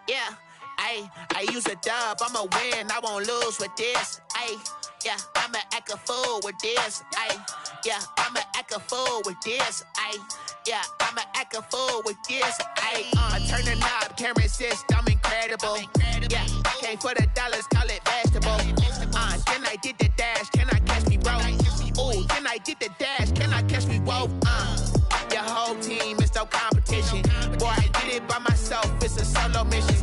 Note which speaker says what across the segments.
Speaker 1: Yeah, I use a dub, I'ma win, I won't lose with this. Yeah, I'ma act a fool with this. Yeah, I'ma act a fool with this. Yeah, I'ma act a fool with this. I turn the knob, camera assist, I'm incredible. Yeah, came for the dollars, call it vegetable. Then I did the dash, can I catch me, bro? Ooh, then I did the dash, can I catch me, bro? Your whole team is no competition. Boy, I did it by myself, it's a solo mission.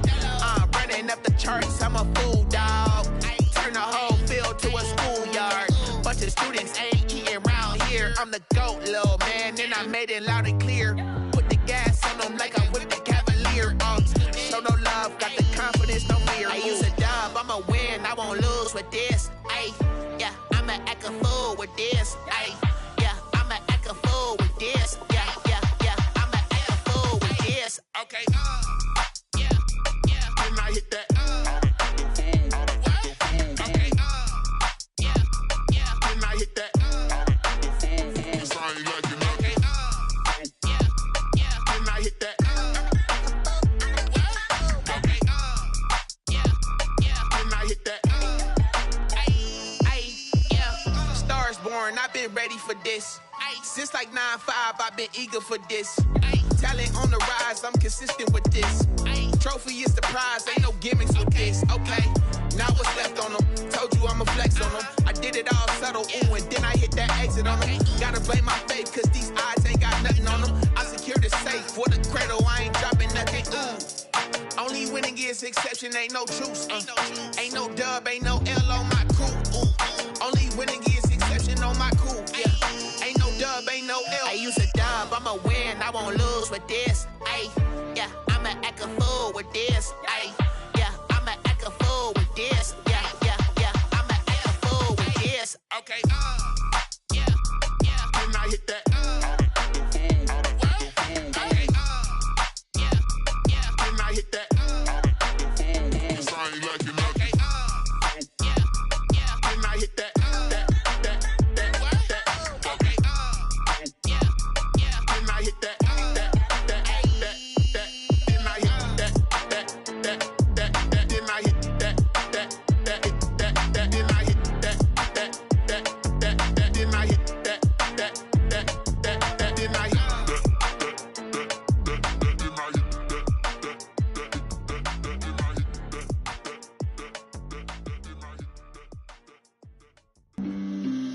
Speaker 1: Running up the charts, I'm a fool, dog. Turn the whole field to a schoolyard. Bunch of students ain't eating round here. I'm the GOAT, little man, and I made it loud and clear. Put the gas on them like I'm with the Cavalier. Show no love, got the confidence, no fear. I use a dub, I'ma win, I won't lose with this. Yeah, I'ma act a fool with this. Yeah, I'ma act a fool with this. Yeah, I'ma act a fool with this. Okay, yeah, when I hit that. I've been ready for this. Since like 9-5, I've been eager for this. Talent on the rise, I'm consistent with this. Trophy is the prize, ain't no gimmicks with this. Okay, now what's left on them? Told you I'ma flex on them. I did it all subtle, ooh, and then I hit that exit on them. Gotta blame my faith, cause these odds ain't got nothing on them. I secured the safe for the cradle, I ain't dropping nothing, ooh. Only winning is exception, ain't no truce. Ain't no dub, ain't no L on my crew. Only winning is exception on my crew. Yeah, ain't no dub, ain't no L. I use a dub, I'ma win, I won't lose with this. Yeah, I'ma act a fool with this. Yeah, I'ma act a fool with this. Yeah, I'ma act a fool with this. Okay, yeah, when I hit that. Okay, yeah, when I hit that. I ain't like it. Okay, yeah, when I hit that.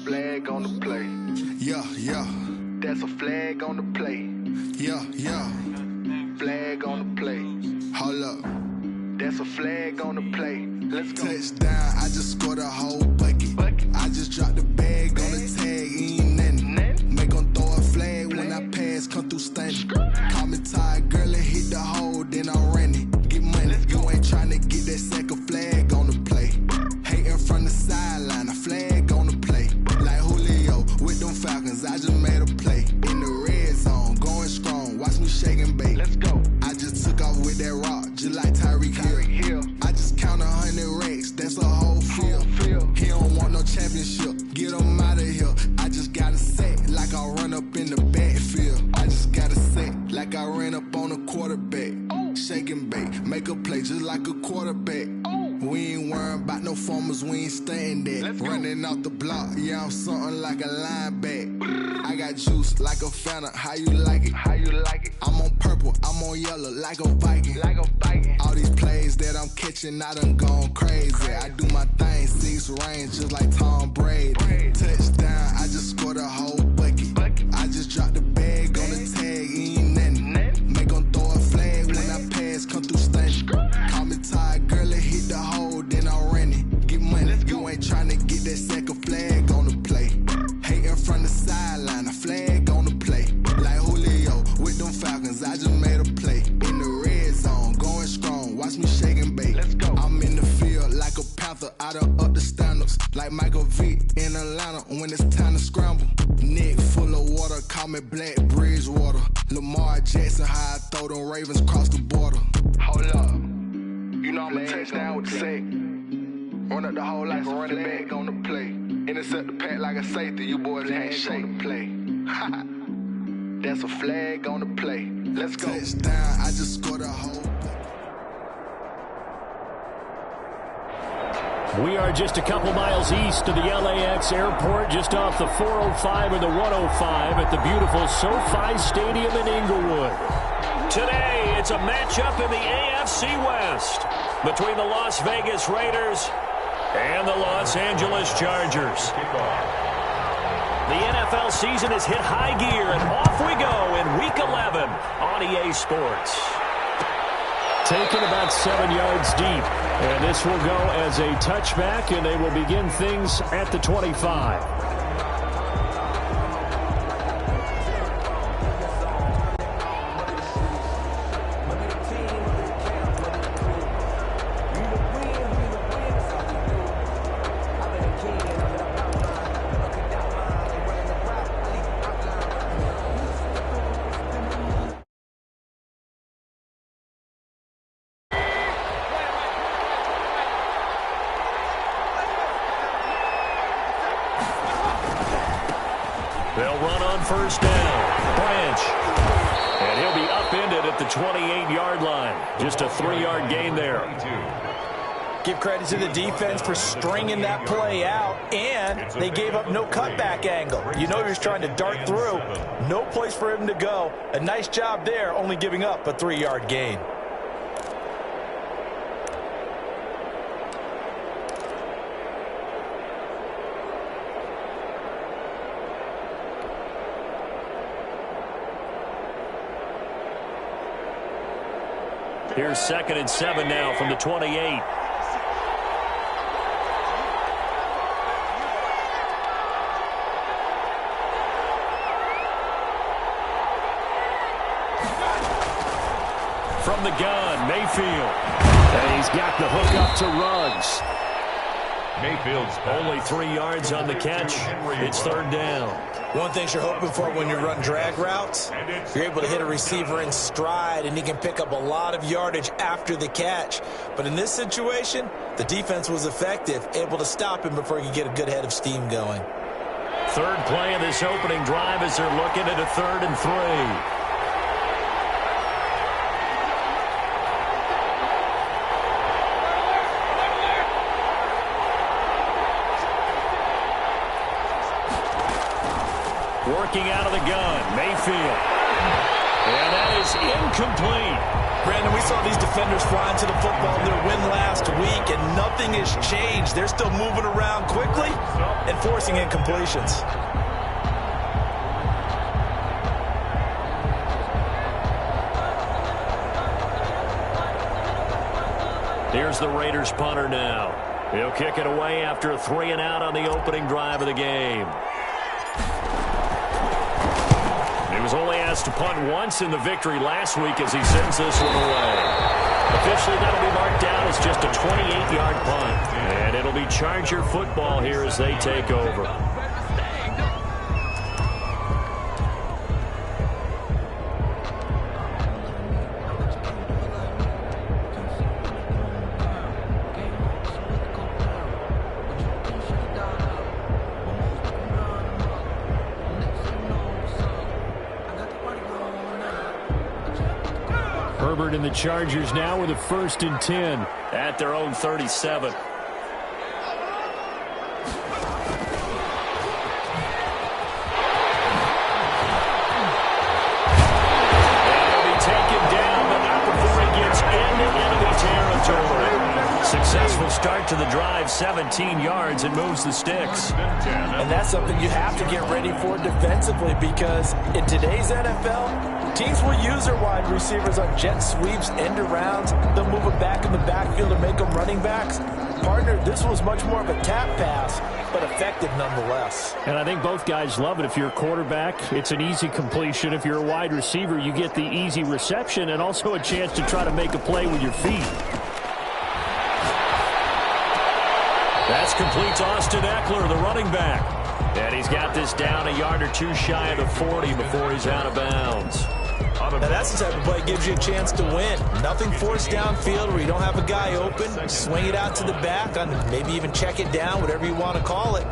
Speaker 2: Flag on the play.
Speaker 3: Yeah.
Speaker 2: That's a flag on the play.
Speaker 3: Yeah.
Speaker 2: Flag on the play.
Speaker 3: Hold up.
Speaker 2: That's a flag on the play. Let's go.
Speaker 3: Touchdown, I just scored a whole bucket. I just dropped the bag on the tag, ain't nothing. Make 'em throw a flag when I pass, come through stunning. Call me tired, girl, and hit the hole, then I'm running. Get money, you ain't tryna get that second flag on the play. Hating from the sideline, a flag on the play. Like Julio with them Falcons, I just made a play. In the red zone, going strong, watch me shake and bake.
Speaker 2: Let's go.
Speaker 3: I just took off with that rock, just like Tyreek Hill. I just count 100 racks, that's a whole field. He don't want no championship, get him out of here. I just gotta set like I run up in the backfield. I just gotta set like I ran up on a quarterback. Shake and bake, make a play just like a quarterback. We ain't worrying about no formers, we ain't staying there. Running off the block, yeah, I'm something like a linebacker. I got juice like a Fanta, how you like it? I'm on purple, I'm on yellow like a Viking. All these plays that I'm catching, I done gone crazy. I do my thing, 6 range just like Tom Brady. Touchdown, I just scored a whole bucket. I just dropped the bag on the tag, ain't nothing. Make 'em throw a flag when I pass, come through stunning. Call me tired, girl, and hit the hole, then I'm running. Get money, you ain't tryna get that second flag on the play. Hating from the sideline, a flag on the play. Like Julio with them Falcons, I just made a play. In the red zone, going strong, watch me shake and bake. I'm in the field like a panther, I done up the standards. Like Michael Vick in Atlanta when it's time to scramble. Neck full of water, call me Black Bridgewater. Lamar Jackson, how I throw them Ravens across the border.
Speaker 2: Hold up. You know I'm a touchdown with the sack. Run up the whole like a running back on the play. Intercept the pack like a safety, you boys ain't shake the play. That's a flag on the play. Let's go.
Speaker 3: Touchdown, I just scored a whole.
Speaker 4: We are just a couple miles east of the LAX airport, just off the 405 and the 105 at the beautiful SoFi Stadium in Inglewood. Today, it's a matchup in the AFC West between the Las Vegas Raiders and the Los Angeles Chargers. The NFL season has hit high gear, and off we go in Week 11 on EA Sports. Taken about 7 yards deep, and this will go as a touchback, and they will begin things at the 25. They'll run on first down. Branch. And he'll be upended at the 28-yard line. Just a 3-yard gain there.
Speaker 5: Give credit to the defense for stringing that play out, and they gave up no cutback angle. You know he was trying to dart through. No place for him to go. A nice job there, only giving up a 3-yard gain.
Speaker 4: Here's 2nd and 7 now from the 28. From the gun, Mayfield. And he's got the hook up to Ruggs. Mayfield's only 3 yards on the catch. It's 3rd down.
Speaker 5: One thing you're hoping for when you run drag routes, you're able to hit a receiver in stride, and he can pick up a lot of yardage after the catch. But in this situation, the defense was effective, able to stop him before he could get a good head of steam going.
Speaker 4: 3rd play of this opening drive as they're looking at a 3rd and 3. Working out of the gun, Mayfield. And that is incomplete.
Speaker 5: Brandon, we saw these defenders flying to the football in their win last week, and nothing has changed. They're still moving around quickly and forcing incompletions.
Speaker 4: Here's the Raiders punter now. He'll kick it away after a 3-and-out on the opening drive of the game. He was only asked to punt once in the victory last week as he sends this one away. Officially, that'll be marked down as just a 28-yard punt. And it'll be Charger football here as they take over. Herbert and the Chargers now with a 1st and 10 at their own 37. Successful start to the drive, 17 yards, and moves the sticks.
Speaker 5: And that's something you have to get ready for defensively, because in today's NFL, teams will use their wide receivers on jet sweeps, end arounds. They'll move them back in the backfield and make them running backs. Partner, this was much more of a tap pass, but effective nonetheless.
Speaker 4: And I think both guys love it. If you're a quarterback, it's an easy completion. If you're a wide receiver, you get the easy reception and also a chance to try to make a play with your feet. That's complete to Austin Eckler, the running back. And he's got this down a yard or two shy of the 40 before he's out of bounds.
Speaker 5: Now that's the type of play that gives you a chance to win. Nothing forced downfield where you don't have a guy open. Swing it out to the back, on maybe even check it down, whatever you want to call it.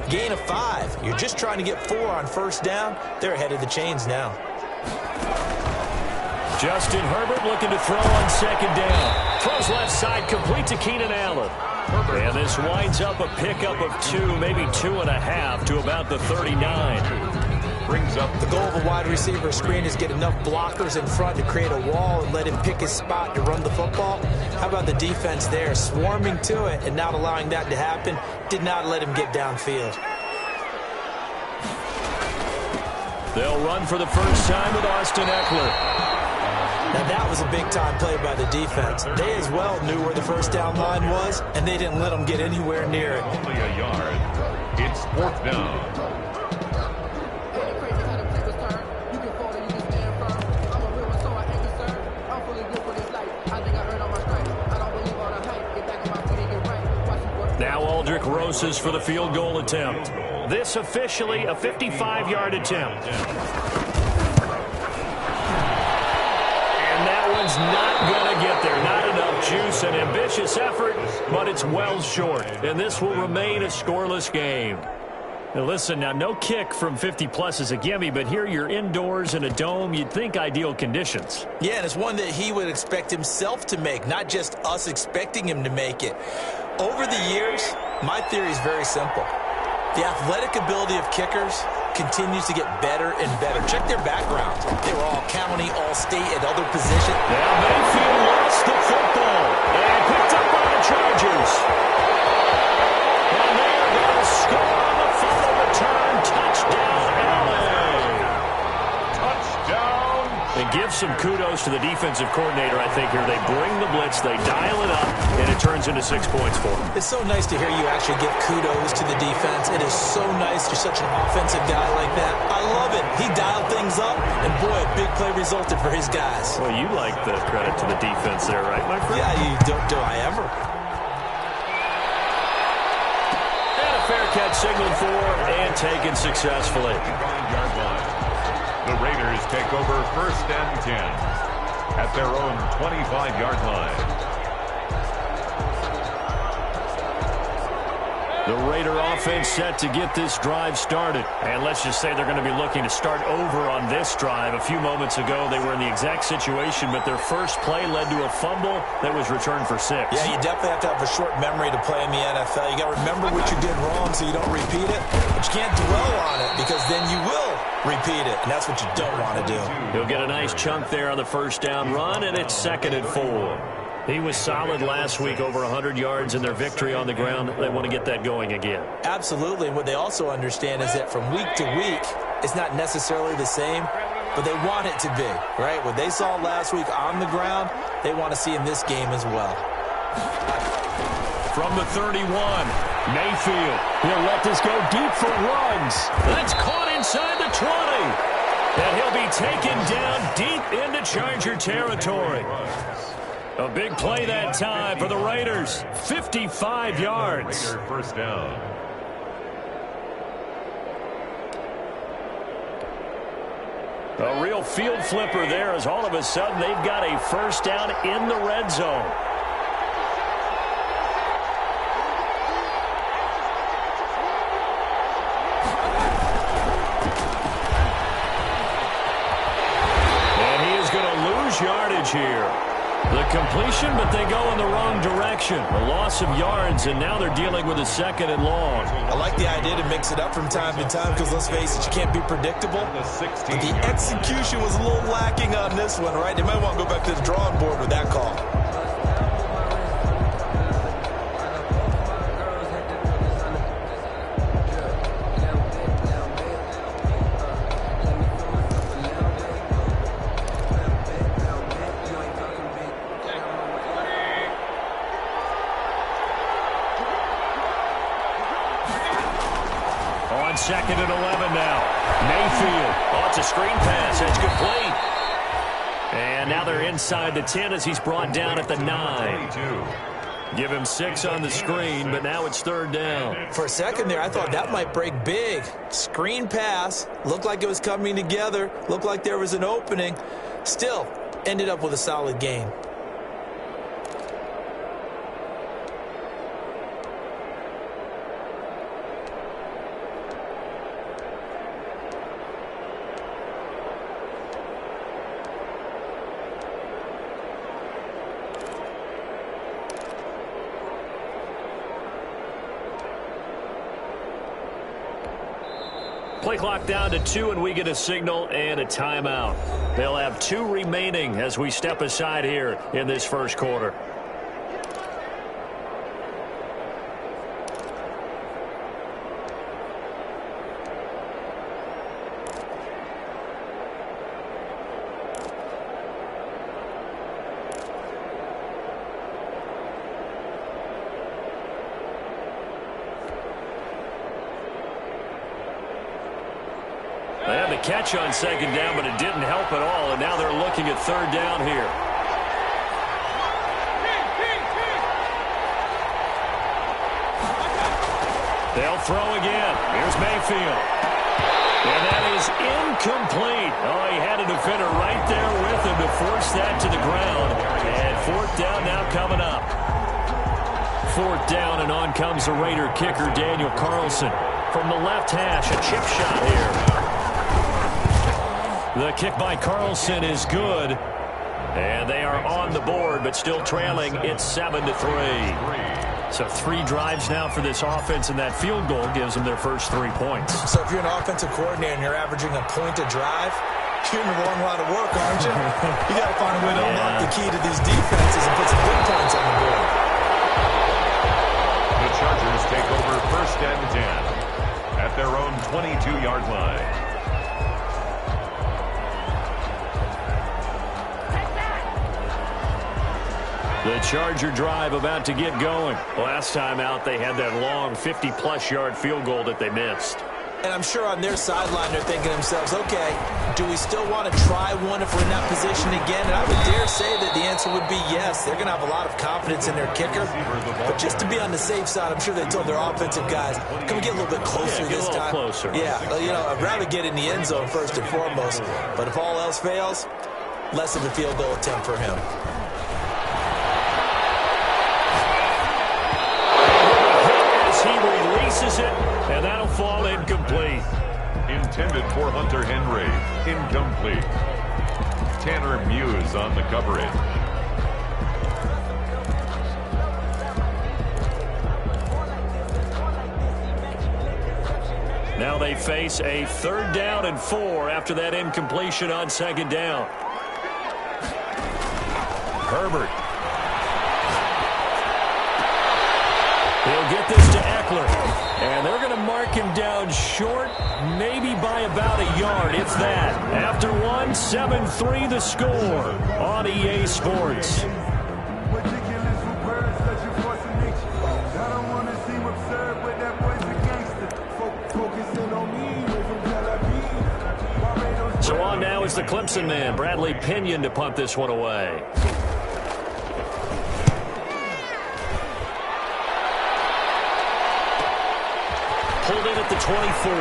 Speaker 5: Gain of 5. You're just trying to get 4 on first down. They're ahead of the chains now.
Speaker 4: Justin Herbert looking to throw on second down. Throws left side, complete to Keenan Allen. And this winds up a pickup of 2, maybe 2.5 to about the 39.
Speaker 5: Brings up the goal of a wide receiver screen is get enough blockers in front to create a wall and let him pick his spot to run the football. How about the defense there, swarming to it and not allowing that to happen? Did not let him get downfield.
Speaker 4: They'll run for the first time with Austin Eckler.
Speaker 5: Now that was a big-time play by the defense. They as well knew where the first down line was, and they didn't let them get anywhere near it.
Speaker 6: Only a yard. It's 4th down.
Speaker 4: Now Aldrick Rosas for the field goal attempt. This officially a 55-yard attempt. One's not going to get there. Not enough juice. An ambitious effort, but it's well short. And this will remain a scoreless game. Now listen, now no kick from 50-plus is a gimme, but here you're indoors in a dome. You'd think ideal conditions.
Speaker 5: Yeah, and it's one that he would expect himself to make, not just us expecting him to make it. Over the years, my theory is very simple. The athletic ability of kickers continues to get better and better. Check their backgrounds. They were all county, all state, at other positions.
Speaker 4: Now Mayfield lost the football and picked up by the Chargers. And they're going to score on the final return. Touchdown, LA.
Speaker 6: Touchdown.
Speaker 4: And give some kudos to the defensive coordinator, I think, here. They bring the blitz, they dial it up, and it turns into 6 points for them.
Speaker 5: It's so nice to hear you actually give kudos to the defense. It is so nice. You're such an offensive guy like that. I love it. He dialed things up, and boy, a big play resulted for his guys.
Speaker 4: Well, you like the credit to the defense there, right, my friend?
Speaker 5: Yeah, you don't do I ever.
Speaker 4: And a fair catch signaled for and taken successfully.
Speaker 6: 5-yard line. The Raiders take over 1st and 10 at their own 25-yard line.
Speaker 4: The Raider offense set to get this drive started. And let's just say they're going to be looking to start over on this drive. A few moments ago, they were in the exact situation, but their first play led to a fumble that was returned for 6.
Speaker 5: Yeah, you definitely have to have a short memory to play in the NFL. You got to remember what you did wrong so you don't repeat it, but you can't dwell on it because then you will repeat it, and that's what you don't want to do.
Speaker 4: He'll get a nice chunk there on the first down run, and it's 2nd and 4. He was solid last week, over 100 yards in their victory on the ground. They want to get that going again.
Speaker 5: Absolutely, and what they also understand is that from week to week, it's not necessarily the same, but they want it to be, right? What they saw last week on the ground, they want to see in this game as well.
Speaker 4: From the 31, Mayfield. He'll let this go deep for runs. That's caught inside the 20. And he'll be taken down deep into Charger territory. A big play that time for the Raiders. 55 yards.
Speaker 6: Raider first down.
Speaker 4: A real field flipper there as all of a sudden they've got a first down in the red zone. And he is going to lose yardage here. The completion, but they go in the wrong direction. A loss of yards, and now they're dealing with a 2nd and long.
Speaker 5: I like the idea to mix it up from time to time because, let's face it, you can't be predictable. But the execution was a little lacking on this one, right? They might want to go back to the drawing board with that call.
Speaker 4: On 2nd and 11 now. Mayfield. Oh, it's a screen pass. That's complete. And now they're inside the 10 as he's brought down at the 9. Give him 6 on the screen, but now it's 3rd down.
Speaker 5: For a second there, I thought that might break big. Screen pass. Looked like it was coming together. Looked like there was an opening. Still, ended up with a solid gain.
Speaker 4: Play clock down to 2, and we get a signal and a timeout. They'll have 2 remaining as we step aside here in this first quarter. They had the catch on second down, but it didn't help at all, and now they're looking at third down here. They'll throw again. Here's Mayfield. And that is incomplete. Oh, he had a defender right there with him to force that to the ground. And fourth down now coming up. Fourth down, and on comes the Raider kicker, Daniel Carlson. From the left hash, a chip shot here. The kick by Carlson is good. And they are on the board, but still trailing. It's 7-3. So 3 drives now for this offense, and that field goal gives them their first 3 points.
Speaker 5: So if you're an offensive coordinator and you're averaging a point a drive, you're in the wrong line of work, aren't you? You got to find a way to unlock the key to these defenses and put some big points on the board.
Speaker 6: The Chargers take over first and 10 at their own 22-yard line.
Speaker 4: The Charger drive about to get going. Last time out, they had that long 50-plus yard field goal that they missed.
Speaker 5: And I'm sure on their sideline they're thinking to themselves, okay, do we still want to try one if we're in that position again? And I would dare say that the answer would be yes. They're going to have a lot of confidence in their kicker. But just to be on the safe side, I'm sure they told their offensive guys, can we get a little bit closer this time?
Speaker 4: Closer.
Speaker 5: Yeah, I'd rather get in the end zone first and foremost. But if all else fails, less of a field goal attempt for him.
Speaker 4: He releases it, and that'll fall incomplete.
Speaker 6: Intended for Hunter Henry. Incomplete. Tanner Muse on the coverage.
Speaker 4: Now they face a 3rd down and 4 after that incompletion on 2nd down. Herbert. He'll get this to Eckler. And they're going to mark him down short, maybe by about a yard, if that. After 1, 7-3 the score on EA Sports. So on now is the Clemson man, Bradley Pinion, to punt this one away. Pulled in at the 24.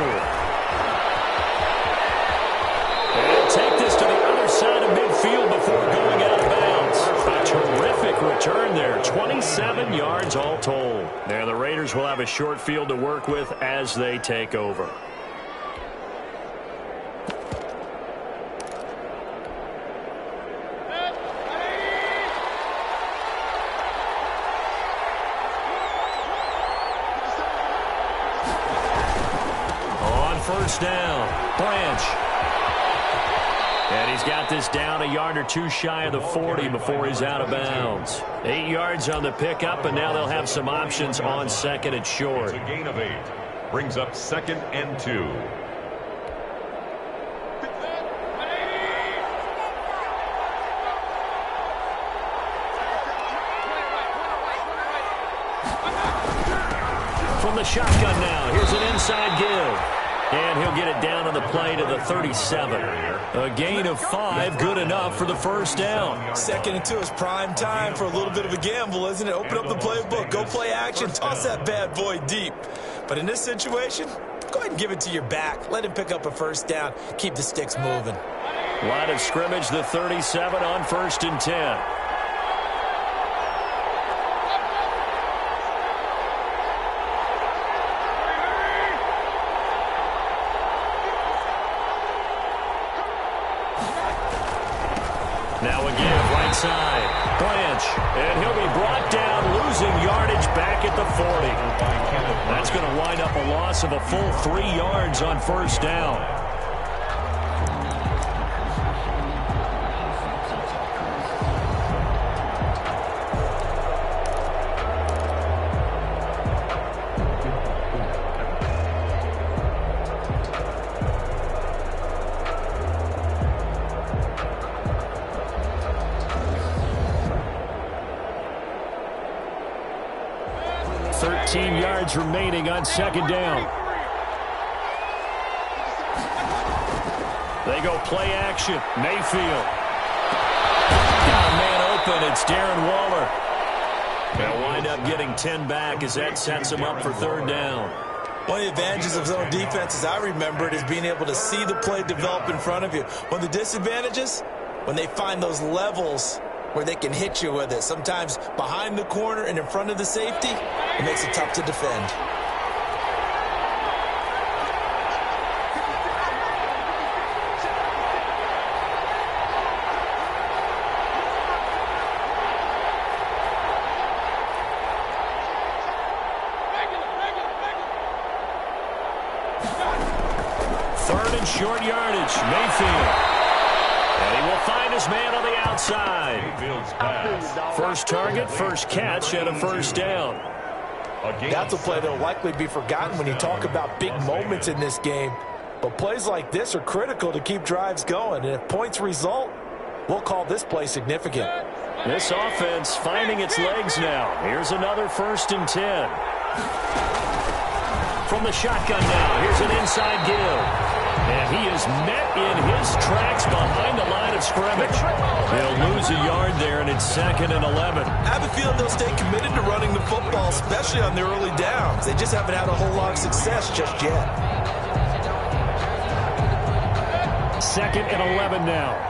Speaker 4: And take this to the other side of midfield before going out of bounds. A terrific return there. 27 yards all told. There, the Raiders will have a short field to work with as they take over. First down, Branch. And he's got this down a yard or 2 shy of the 40 before he's out of bounds. 8 yards on the pickup, and now they'll have some options on 2nd and short.
Speaker 6: It's a gain of 8. Brings up 2nd and 2.
Speaker 4: From the shotgun now, here's an inside give. And he'll get it down on the play to the 37. A gain of 5, good enough for the first down.
Speaker 5: 2nd and 2 is prime time for a little bit of a gamble, isn't it? Open up the playbook, go play action, toss that bad boy deep. But in this situation, go ahead and give it to your back. Let him pick up a first down. Keep the sticks moving.
Speaker 4: Line of scrimmage, the 37 on 1st and 10. Now again, right side, Branch, and he'll be brought down, loses losing yardage back at the 40. That's going to wind up a loss of a full 3 yards on first down. Remaining on second down. They go play action. Mayfield. Got a man open. It's Darren Waller. They'll wind up getting 10 back as that sets him up for third down.
Speaker 5: One of the advantages of zone defense, as I remember it, is being able to see the play develop in front of you. One of the disadvantages, when they find those levels where they can hit you with it, sometimes behind the corner and in front of the safety, it makes it tough to defend.
Speaker 4: Third and short yardage. Mayfield. And he will find his man on the outside. First target, first catch, and a first down.
Speaker 5: That's a play that will likely be forgotten when you talk about big moments in this game. But plays like this are critical to keep drives going. And if points result, we'll call this play significant.
Speaker 4: This offense finding its legs now. Here's another 1st and 10. From the shotgun now, here's an inside give. And he is met in his tracks behind the line of scrimmage. He'll lose a yard there, and it's 2nd and 11.
Speaker 5: I have a feeling they'll stay committed to running the football, especially on the early downs. They just haven't had a whole lot of success just yet.
Speaker 4: 2nd and 11 now.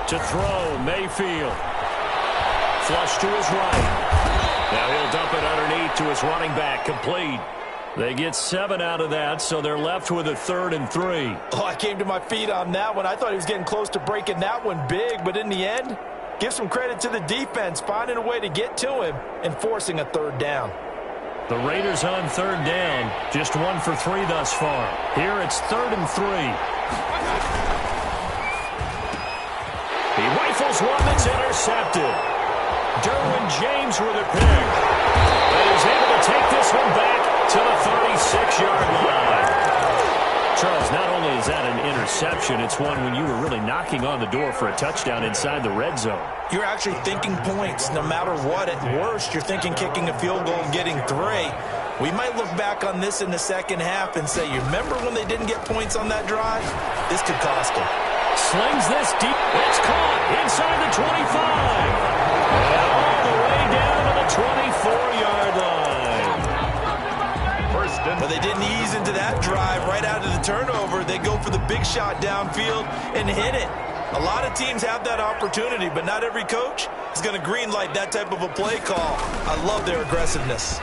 Speaker 4: To throw, Mayfield. Flush to his right. Now he'll dump it underneath to his running back. Complete. They get 7 out of that, so they're left with a 3rd and 3.
Speaker 5: Oh, I came to my feet on that one. I thought he was getting close to breaking that one big, but in the end, give some credit to the defense, finding a way to get to him and forcing a 3rd down.
Speaker 4: The Raiders on 3rd down. Just 1 for 3 thus far. Here it's 3rd and 3. He rifles one that's intercepted. Derwin James with a pick. But he's able to take this one back to the 36-yard line. Charles, not only is that an interception, it's one when you were really knocking on the door for a touchdown inside the red zone.
Speaker 5: You're actually thinking points no matter what. At worst, you're thinking kicking a field goal and getting 3. We might look back on this in the second half and say, you remember when they didn't get points on that drive? This could cost them.
Speaker 4: Slings this deep. It's caught inside the 25. And all the way down to the 24-yard line.
Speaker 5: But they didn't ease into that drive right out of the turnover. They go for the big shot downfield and hit it. A lot of teams have that opportunity, but not every coach is going to green light that type of a play call. I love their aggressiveness.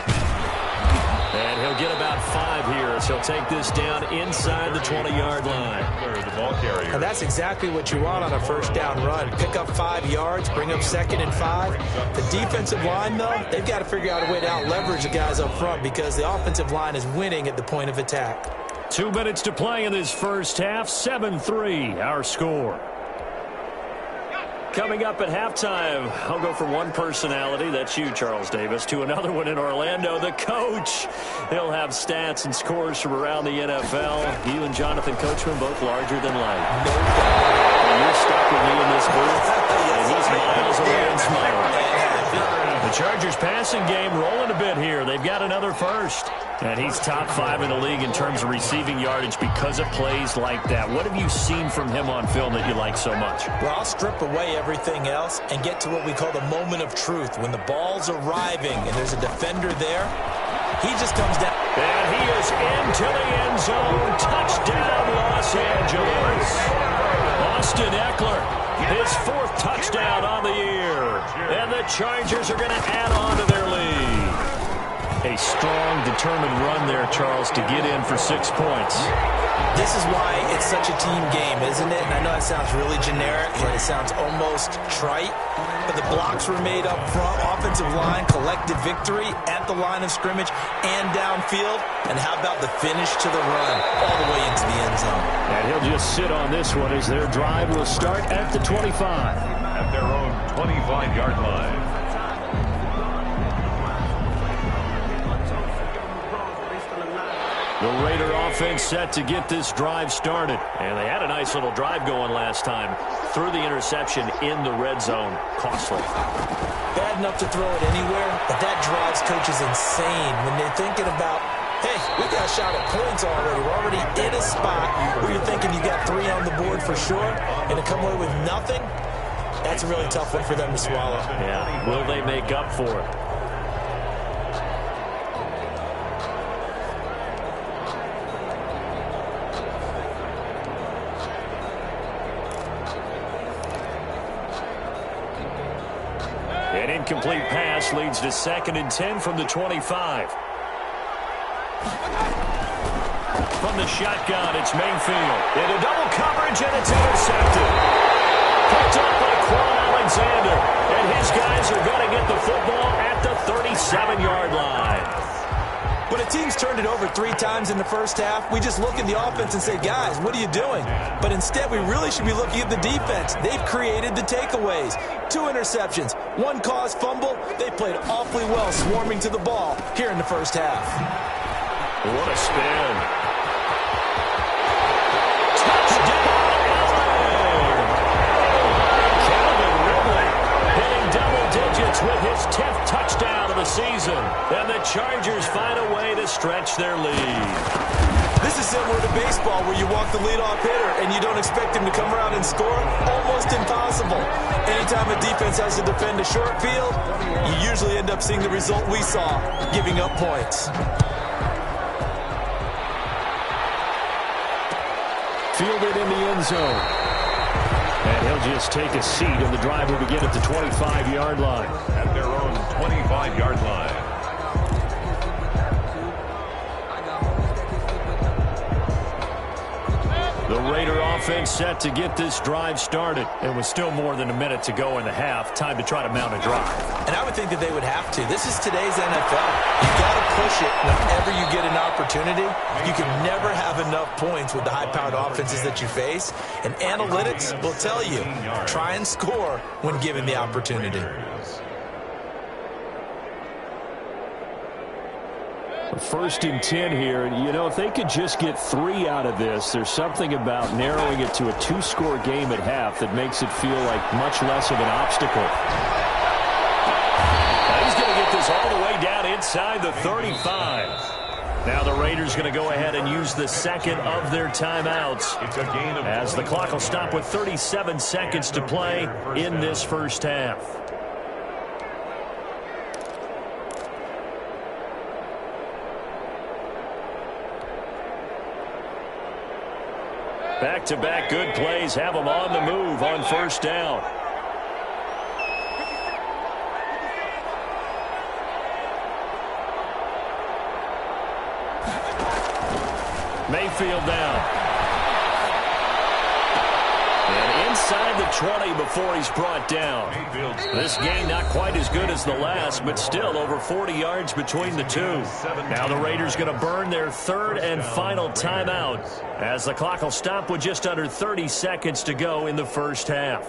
Speaker 4: And he'll get about 5 here as he'll take this down inside the 20-yard line.
Speaker 5: And that's exactly what you want on a first down run. Pick up 5 yards, bring up 2nd and 5. The defensive line, though, they've got to figure out a way to out-leverage the guys up front because the offensive line is winning at the point of attack.
Speaker 4: 2 minutes to play in this first half. 7-3, our score. Coming up at halftime, I'll go from one personality, that's you, Charles Davis, to another one in Orlando, the coach. He'll have stats and scores from around the NFL. You and Jonathan Coachman, both larger than life. And you're stuck with me in this booth, and he's miles away and smiling. The Chargers passing game rolling a bit here. They've got another first. And he's top 5 in the league in terms of receiving yardage because of plays like that. What have you seen from him on film that you like so much?
Speaker 5: Well, I'll strip away everything else and get to what we call the moment of truth. When the ball's arriving and there's a defender there, he just comes down.
Speaker 4: And he is into the end zone. Touchdown, Los Angeles. Austin Eckler, his 4th touchdown on the year. And the Chargers are going to add on to their lead. A strong, determined run there, Charles, to get in for 6 points.
Speaker 5: This is why it's such a team game, isn't it? And I know it sounds really generic, and it sounds almost trite, but the blocks were made up front, offensive line, collective victory at the line of scrimmage and downfield. And how about the finish to the run all the way into the end zone?
Speaker 4: And he'll just sit on this one as their drive will start at the 25.
Speaker 6: At their own 25-yard line.
Speaker 4: The Raider offense set to get this drive started. And they had a nice little drive going last time. Threw the interception in the red zone. Costly.
Speaker 5: Bad enough to throw it anywhere, but that drives coaches insane when they're thinking about, hey, we got a shot at points already. We're already in a spot where you're thinking you got 3 on the board for sure, and to come away with nothing, that's a really tough one for them to swallow.
Speaker 4: Yeah, will they make up for it? An incomplete pass leads to 2nd and 10 from the 25. From the shotgun, it's Mayfield. Into double coverage, and it's intercepted. Picked up by Quan Alexander. And his guys are going to get the football at the 37-yard line.
Speaker 5: When a team's turned it over 3 times in the first half, we just look at the offense and say, guys, what are you doing? But instead, we really should be looking at the defense. They've created the takeaways. 2 interceptions, 1 caused fumble. They played awfully well swarming to the ball here in the first half.
Speaker 4: What a spin. Touchdown, LA! Calvin Ridley hitting double digits with his 10th touchdown of the season. And the Chargers find a way to stretch their lead.
Speaker 5: This is similar to baseball where you walk the leadoff hitter and you don't expect him to come around and score. Almost impossible. Anytime a defense has to defend a short field, you usually end up seeing the result we saw, giving up points.
Speaker 4: Fielded in the end zone. And he'll just take a seat, and the drive will begin at the 25-yard line.
Speaker 6: At their own 25-yard line.
Speaker 4: The Raider offense set to get this drive started. And with still more than a minute to go in the half, time to try to mount a drive.
Speaker 5: And I would think that they would have to. This is today's NFL. You've got to push it whenever you get an opportunity. You can never have enough points with the high-powered offenses that you face. And analytics will tell you, try and score when given the opportunity.
Speaker 4: First and 10 here, and you know, if they could just get 3 out of this, there's something about narrowing it to a 2-score game at half that makes it feel like much less of an obstacle. Now he's going to get this all the way down inside the 35. Now the Raiders going to go ahead and use the second of their timeouts,
Speaker 6: It's a gain of
Speaker 4: as the clock will stop with 37 seconds to play in this first half. Back-to-back good plays have them on the move on first down. Mayfield down. And inside the 20 before he's brought down. This game not quite as good as the last, but still over 40 yards between the two. Now the Raiders going to burn their 3rd and final timeout, as the clock will stop with just under 30 seconds to go in the first half.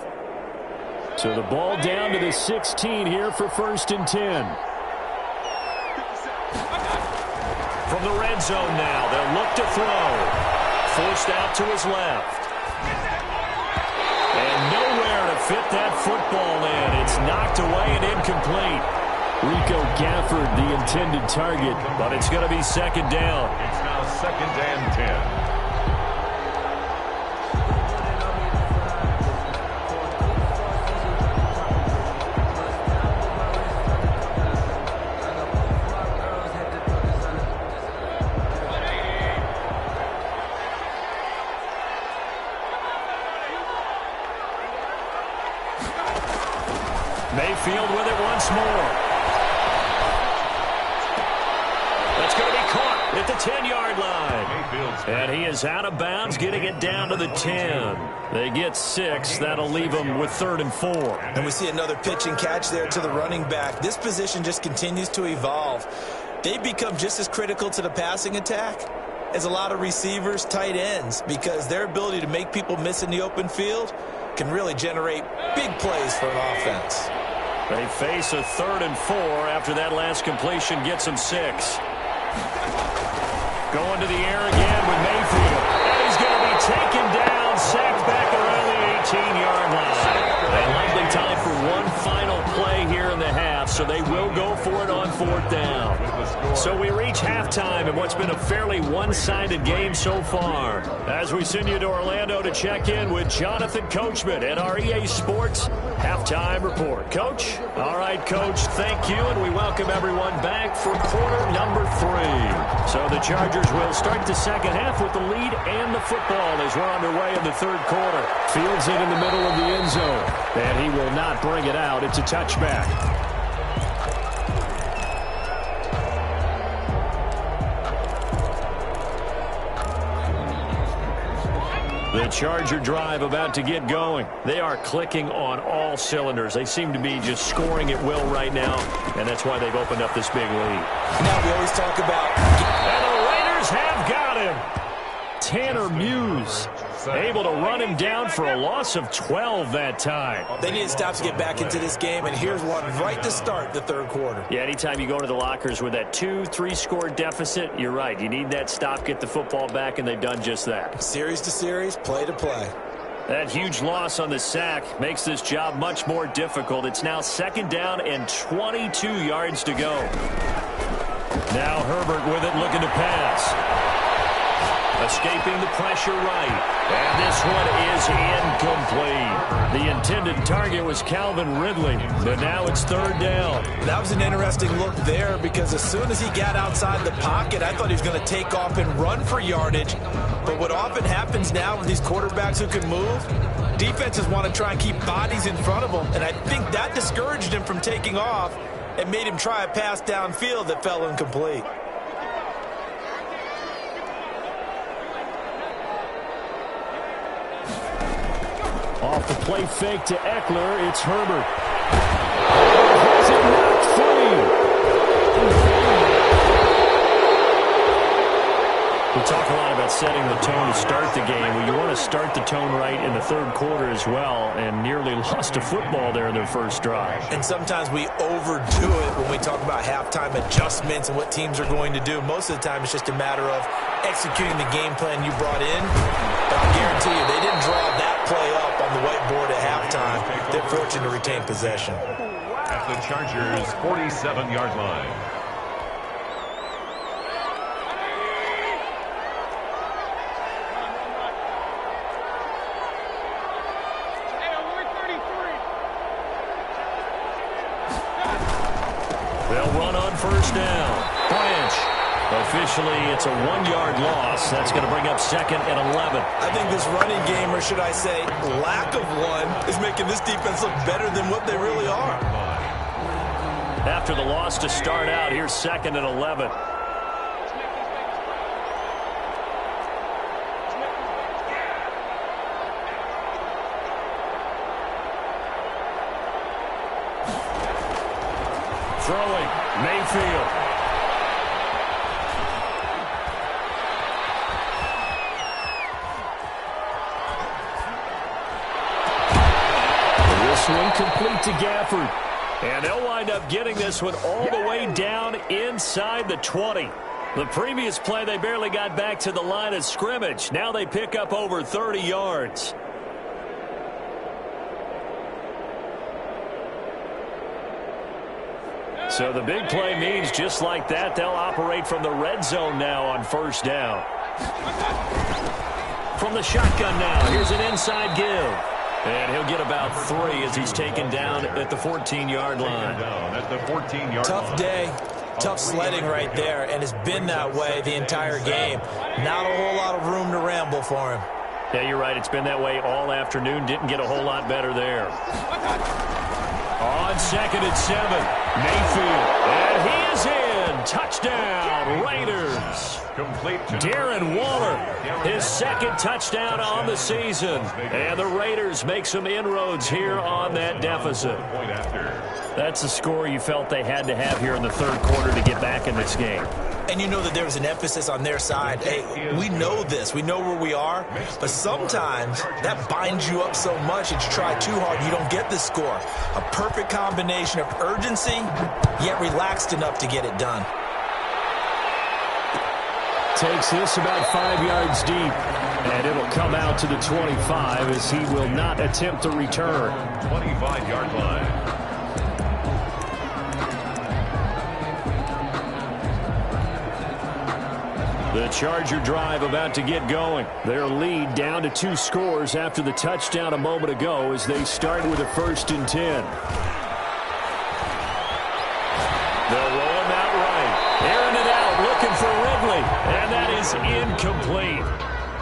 Speaker 4: So the ball down to the 16 here for 1st and 10. From the red zone now, they'll look to throw. Forced out to his left. And nowhere to fit that football in. It's knocked away and incomplete. Rico Gafford, the intended target, but it's going to be 2nd down.
Speaker 6: It's now 2nd and 10.
Speaker 4: Mayfield with it once more. the 10-yard line. And he is out of bounds, getting it down to the 10. They get 6. That'll leave them with 3rd and 4.
Speaker 5: And we see another pitch and catch there to the running back. This position just continues to evolve. They become just as critical to the passing attack as a lot of receivers, tight ends, because their ability to make people miss in the open field can really generate big plays for an offense.
Speaker 4: They face a 3rd and 4 after that last completion gets them 6. Going to the air again with Mayfield. And he's going to be taken down, sacked back around the 18-yard line. And likely time for one final play here in the half, so they will go for it on 4th down. So we reach halftime in what's been a fairly one-sided game so far. As we send you to Orlando to check in with Jonathan Coachman at our EA Sports Halftime Report. Coach? All right, Coach, thank you, and we welcome everyone back for quarter number 3. So the Chargers will start the second half with the lead and the football as we're underway in the 3rd quarter. Fields it in the middle of the end zone, and he will not bring it out. It's a touchback. The Charger drive about to get going. They are clicking on all cylinders. They seem to be just scoring at will right now, and that's why they've opened up this big lead.
Speaker 5: Now we always talk about...
Speaker 4: And the Raiders have got him. Tanner Muse able to run him down for a loss of 12 that time.
Speaker 5: They need to stop to get back into this game, and here's one right to start the 3rd quarter.
Speaker 4: Yeah, anytime you go to the lockers with that 2-3 score deficit, you're right. You need that stop, get the football back, and they've done just that.
Speaker 5: Series to series, play to play.
Speaker 4: That huge loss on the sack makes this job much more difficult. It's now 2nd down and 22 yards to go. Now Herbert with it, looking to pass. Escaping the pressure right. And this one is incomplete. The intended target was Calvin Ridley, but now it's 3rd down.
Speaker 5: That was an interesting look there because as soon as he got outside the pocket, I thought he was going to take off and run for yardage. But what often happens now with these quarterbacks who can move, defenses want to try and keep bodies in front of them, and I think that discouraged him from taking off and made him try a pass downfield that fell incomplete.
Speaker 4: Off the play fake to Eckler, it's Herbert. Has it knocked free. We talk a lot about setting the tone to start the game. Well, you want to start the tone right in the 3rd quarter as well, and nearly lost a football there in their first drive.
Speaker 5: And sometimes we overdo it when we talk about halftime adjustments and what teams are going to do. Most of the time it's just a matter of executing the game plan you brought in. But I'll guarantee you, they didn't draw that play up on the whiteboard at halftime. They're fortunate to retain possession.
Speaker 6: At the Chargers' 47-yard line.
Speaker 4: They'll run on 1st down. Branch. Officially, it's a 1-yard loss. That's going to bring up 2nd and 11.
Speaker 5: I think this running game, or should I say lack of one, is making this defense look better than what they really are.
Speaker 4: After the loss to start out, here's 2nd and 11. Throwing, Mayfield. This one complete to Gafford. And they'll wind up getting this one all the way down inside the 20. The previous play, they barely got back to the line of scrimmage. Now they pick up over 30 yards. So the big play means just like that, they'll operate from the red zone now on 1st down. From the shotgun now, here's an inside give. And he'll get about 3 as he's taken down at the 14-yard line.
Speaker 5: Tough day, tough sledding right there, and it's been that way the entire game. Not a whole lot of room to ramble for him.
Speaker 4: Yeah, you're right. It's been that way all afternoon. Didn't get a whole lot better there. On 2nd and 7, Mayfield. And he is in. Touchdown, Raiders.
Speaker 6: Complete to
Speaker 4: Darren Waller, his second touchdown on the season. And the Raiders make some inroads here on that deficit.
Speaker 6: Point after.
Speaker 4: That's the score you felt they had to have here in the third quarter to get back in this game.
Speaker 5: And you know that there was an emphasis on their side. Hey, we know this. We know where we are. But sometimes that binds you up so much that you try too hard, you don't get the score. A perfect combination of urgency, yet relaxed enough to get it done.
Speaker 4: Takes this about 5 yards deep, and it'll come out to the 25 as he will not attempt to return.
Speaker 6: 25-yard line.
Speaker 4: The Charger drive about to get going. Their lead down to 2 scores after the touchdown a moment ago as they start with a 1st and 10. They'll roll him out right. Airing it out, looking for Ridley. And that is incomplete.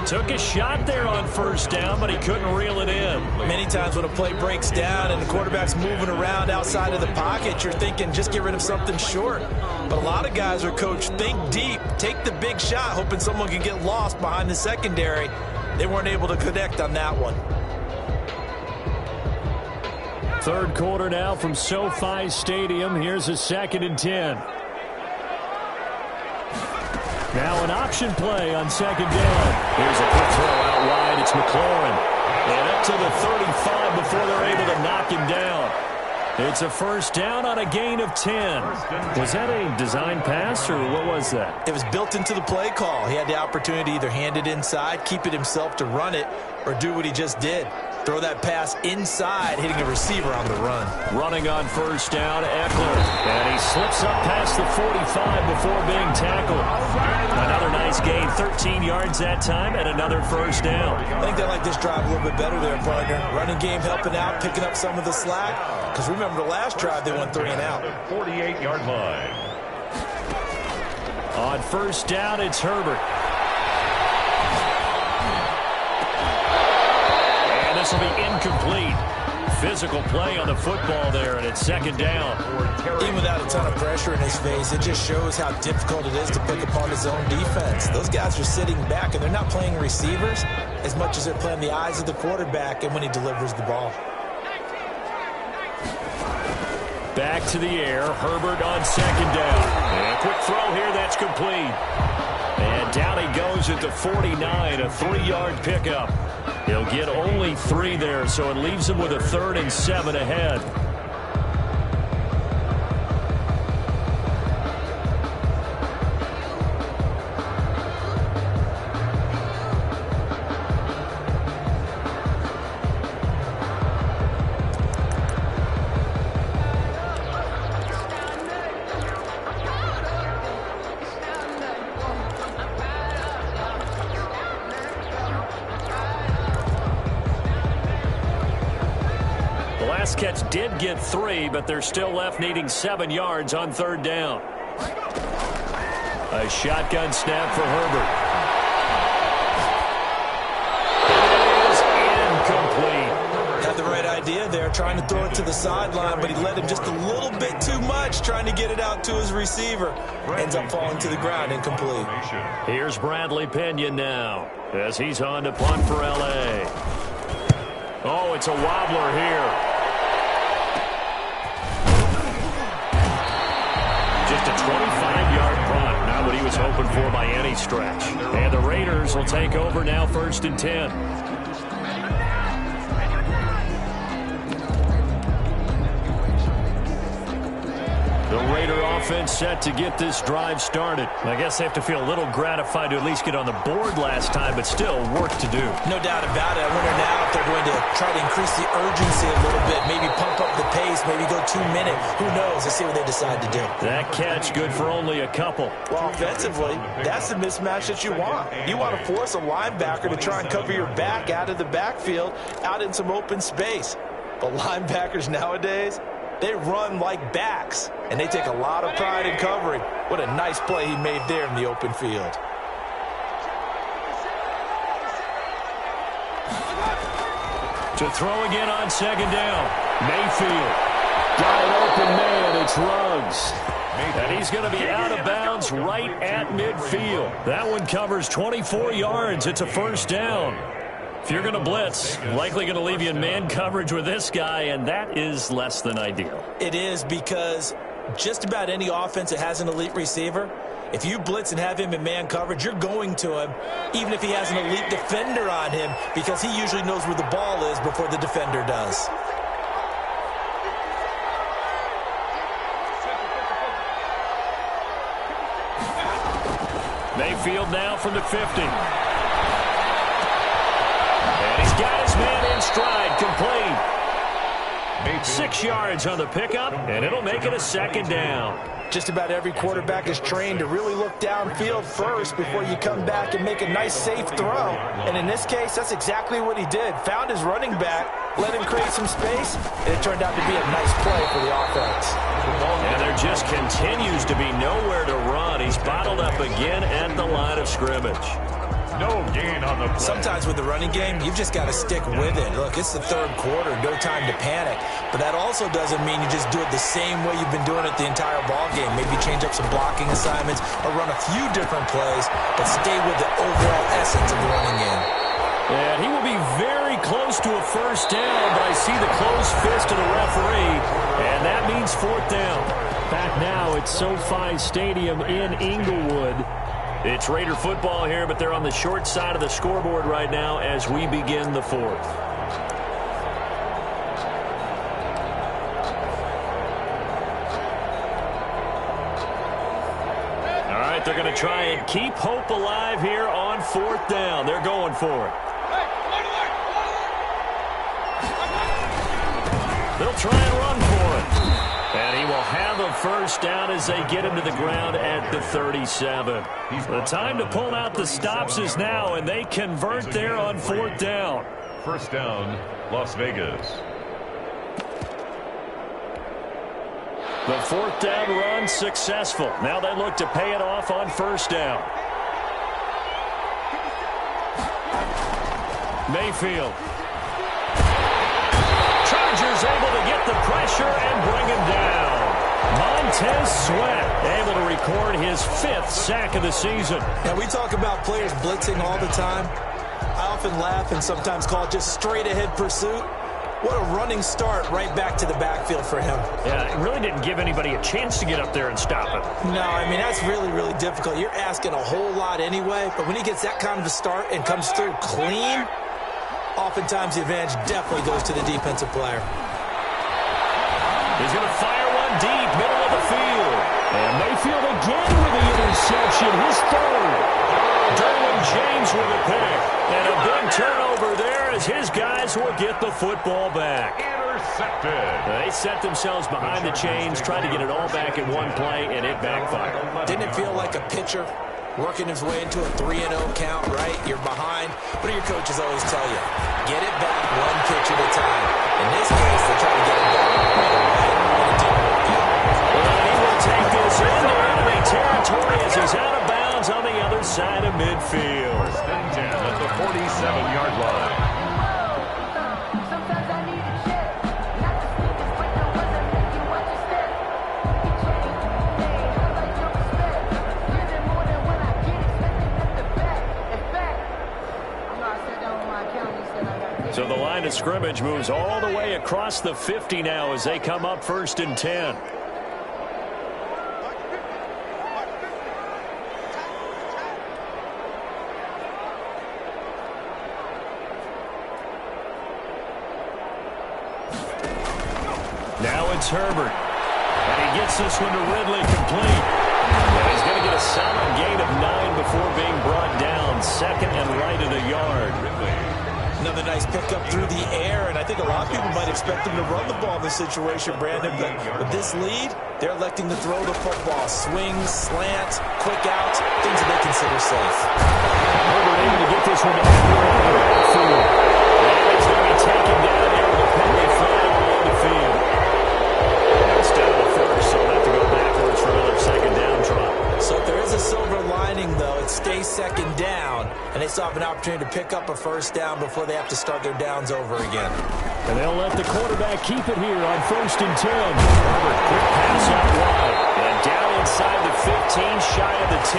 Speaker 4: Took a shot there on 1st down, but he couldn't reel it in.
Speaker 5: Many times when a play breaks down and the quarterback's moving around outside of the pocket, you're thinking just get rid of something short. But a lot of guys are coached, think deep, take the big shot, hoping someone can get lost behind the secondary. They weren't able to connect on that one.
Speaker 4: Third quarter now from SoFi Stadium. Here's a 2nd and 10. Now an option play on 2nd down. Here's a quick throw out wide. It's McLaurin. And up to the 35 before they're able to knock him down. It's a 1st down on a gain of 10. Was that a design pass or what was that?
Speaker 5: It was built into the play call. He had the opportunity to either hand it inside, keep it himself to run it, or do what he just did. Throw that pass inside, hitting a receiver on the run.
Speaker 4: Running on 1st down, Eckler. And he slips up past the 45 before being tackled. Another nice gain, 13 yards that time, and another 1st down.
Speaker 5: I think they like this drive a little bit better there, partner. Running game helping out, picking up some of the slack. Because remember the last drive, they went 3 and out.
Speaker 6: 48-yard line.
Speaker 4: On 1st down, it's Herbert. This will be incomplete. Physical play on the football there, and it's 2nd down.
Speaker 5: Even without a ton of pressure in his face, it just shows how difficult it is to pick apart his own defense. Those guys are sitting back, and they're not playing receivers as much as they're playing the eyes of the quarterback and when he delivers the ball.
Speaker 4: Back to the air. Herbert on 2nd down. And a quick throw here. That's complete. And down he goes at the 49, a 3-yard pickup. He'll get only 3 there, so it leaves him with a 3rd and 7 ahead. Catch did get 3, but they're still left needing 7 yards on 3rd down. A shotgun snap for Herbert. It is incomplete.
Speaker 5: Had the right idea there, trying to throw it to the sideline, but he led him just a little bit too much, trying to get it out to his receiver. Ends up falling to the ground, incomplete.
Speaker 4: Here's Bradley Pinion now, as he's on to punt for L.A. Oh, it's a wobbler here. Just a 25-yard punt, not what he was hoping for by any stretch. And the Raiders will take over now, 1st and 10. The Raider offense set to get this drive started. I guess they have to feel a little gratified to at least get on the board last time, but still work to do.
Speaker 5: No doubt about it. I wonder now if they're going to try to increase the urgency a little bit, maybe pump up the pace, maybe go 2-minute. Who knows? Let's see what they decide to do.
Speaker 4: That catch good for only a couple.
Speaker 5: Well, offensively, that's the mismatch that you want. You want to force a linebacker to try and cover your back out of the backfield, out in some open space. But linebackers nowadays, they run like backs, and they take a lot of pride in covering. What a nice play he made there in the open field.
Speaker 4: To throw again on 2nd down. Mayfield. Got an open man. It's Ruggs. And he's going to be out of bounds right at midfield. That one covers 24 yards. It's a first down. If you're going to blitz, likely going to leave you in man coverage with this guy, and that is less than ideal.
Speaker 5: It is, because just about any offense that has an elite receiver, if you blitz and have him in man coverage, you're going to him, even if he has an elite defender on him, because he usually knows where the ball is before the defender does.
Speaker 4: Mayfield now from the 50. And he's got his man in stride, complete. 6 yards on the pickup, and it'll make it a second down.
Speaker 5: Just about every quarterback is trained to really look downfield first before you come back and make a nice, safe throw. And in this case, that's exactly what he did. Found his running back, let him create some space, and it turned out to be a nice play for the offense.
Speaker 4: And there just continues to be nowhere to run. He's bottled up again at the line of scrimmage.
Speaker 6: No gain on the play.
Speaker 5: Sometimes with the running game, you've just got to stick with it. Look, it's the third quarter, no time to panic. But that also doesn't mean you just do it the same way you've been doing it the entire ball game. Maybe change up some blocking assignments or run a few different plays, but stay with the overall essence of the running game.
Speaker 4: And he will be very close to a first down, but I see the closed fist of the referee, and that means fourth down. Back now at SoFi Stadium in Inglewood. It's Raider football here, but they're on the short side of the scoreboard right now as we begin the fourth. All right, they're going to try and keep hope alive here on fourth down. They're going for it. They'll try and run for it. And he will have a first down as they get him to the ground at the 37. The time to pull out the stops is now, and they convert there on fourth down.
Speaker 6: First down, Las Vegas.
Speaker 4: The fourth down run successful. Now they look to pay it off on first down. Mayfield. Chargers able to get the pressure and bring him down. Montez Sweat able to record his 5th sack of the season.
Speaker 5: Now, we talk about players blitzing all the time. I often laugh and sometimes call it just straight-ahead pursuit. What a running start right back to the backfield for him.
Speaker 4: Yeah, it really didn't give anybody a chance to get up there and stop him.
Speaker 5: No, I mean, that's really, really difficult. You're asking a whole lot anyway, but when he gets that kind of a start and comes through clean, oftentimes the advantage definitely goes to the defensive player.
Speaker 4: He's going to fire one deep, middle of the field. And Mayfield again with the interception, his third. Derwin James with a pick. And a big turnover there as his guys will get the football back.
Speaker 6: Intercepted.
Speaker 4: They set themselves behind the chains, tried to get it all back in one play, and it backfired.
Speaker 5: Didn't it feel like a pitcher working his way into a 3-0 count, right? You're behind. What do your coaches always tell you? Get it back one pitch at a time. In this case, they're trying to get it back right away, and it didn't work out.
Speaker 4: Well, he will take this into enemy territory as he's out of bounds on the other side of midfield.
Speaker 6: First and 10 at the 47-yard line.
Speaker 4: So the line of scrimmage moves all the way across the 50 now as they come up first and 10. Now it's Herbert. And he gets this one to Ridley complete. And he's going to get a solid gain of 9 before being brought down. Second and right of the yard.
Speaker 5: Another nice pickup through the air, and I think a lot of people might expect him to run the ball in this situation, Brandon, but with this lead, they're electing to throw the football. Swings, slants, quick outs, things that they consider safe.
Speaker 4: Herbert able to get this one to backfield. And it's going to be taken down there with a penalty flag on the field. Instead of the first, so they'll have to go backwards for another second down try.
Speaker 5: So if there is a silver lining, though, it stays second down, and they still have an opportunity to pick up a first down before they have to start their downs over again.
Speaker 4: And they'll let the quarterback keep it here on first and 10. Herbert, quick pass out wide. And down inside the 15, shy of the 10.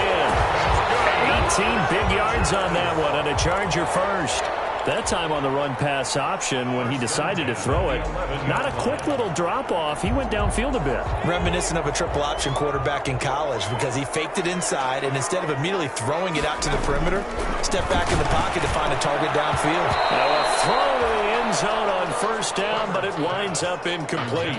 Speaker 4: 18 big yards on that one, and a Charger first. That time on the run-pass option when he decided to throw it. Not a quick little drop-off. He went downfield a bit.
Speaker 5: Reminiscent of a triple-option quarterback in college because he faked it inside, and instead of immediately throwing it out to the perimeter, stepped back in the pocket to find a target downfield.
Speaker 4: Now a throw to the end zone on first down, but it winds up incomplete.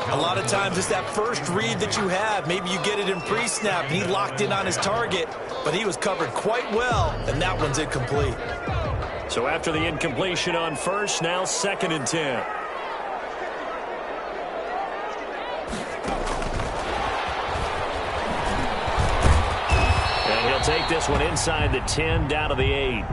Speaker 5: A lot of times it's that first read that you have. Maybe you get it in pre-snap, and he locked in on his target, but he was covered quite well, and that one's incomplete.
Speaker 4: So after the incompletion on first, now 2nd and 10. And he'll take this one inside the 10, down to the 8.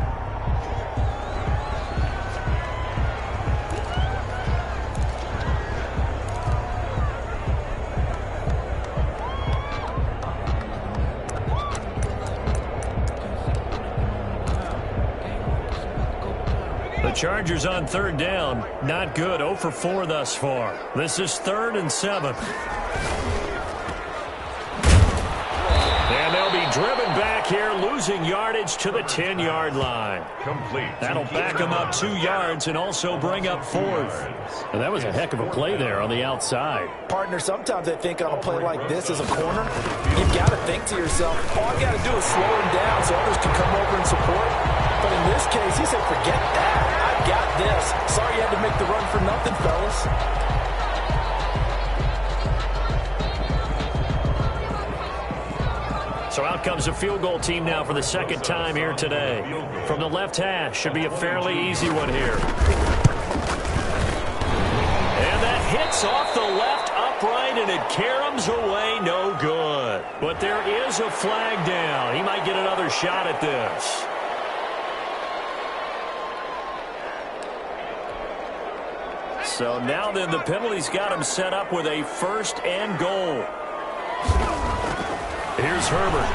Speaker 4: The Chargers on 3rd down. Not good. 0 for 4 thus far. This is 3rd and 7. And they'll be driven back here, losing yardage to the 10-yard line.
Speaker 6: Complete.
Speaker 4: That'll back them up 2 yards and also bring up 4th. And that was a heck of a play there on the outside.
Speaker 5: Partner, sometimes I think on a play like this as a corner, you've got to think to yourself, all I got to do is slow him down so others can come over and support. But in this case, he said, forget that. I've got this. Sorry you had to make the run for nothing, fellas.
Speaker 4: So out comes a field goal team now for the 2nd time here today. From the left hash, should be a fairly easy one here. And that hits off the left upright, and it caroms away, no good. But there is a flag down. He might get another shot at this. So now then the penalty's got him set up with a 1st and goal. Here's Herbert.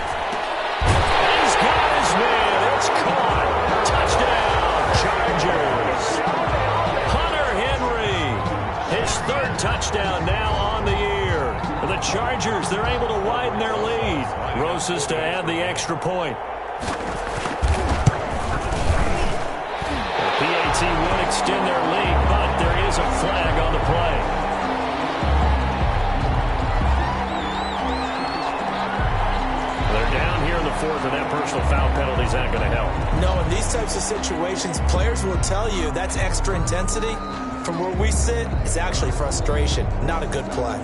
Speaker 4: He's got his man. It's caught. Touchdown, Chargers. Hunter Henry. His 3rd touchdown now on the year. The Chargers, they're able to widen their lead. Rosas to add the extra point. The PAT would extend their lead, but there is a flag on the play. They're down here in the 4th, and that personal foul penalty is not going to help.
Speaker 5: No, in these types of situations, players will tell you that's extra intensity. From where we sit, it's actually frustration, not a good play.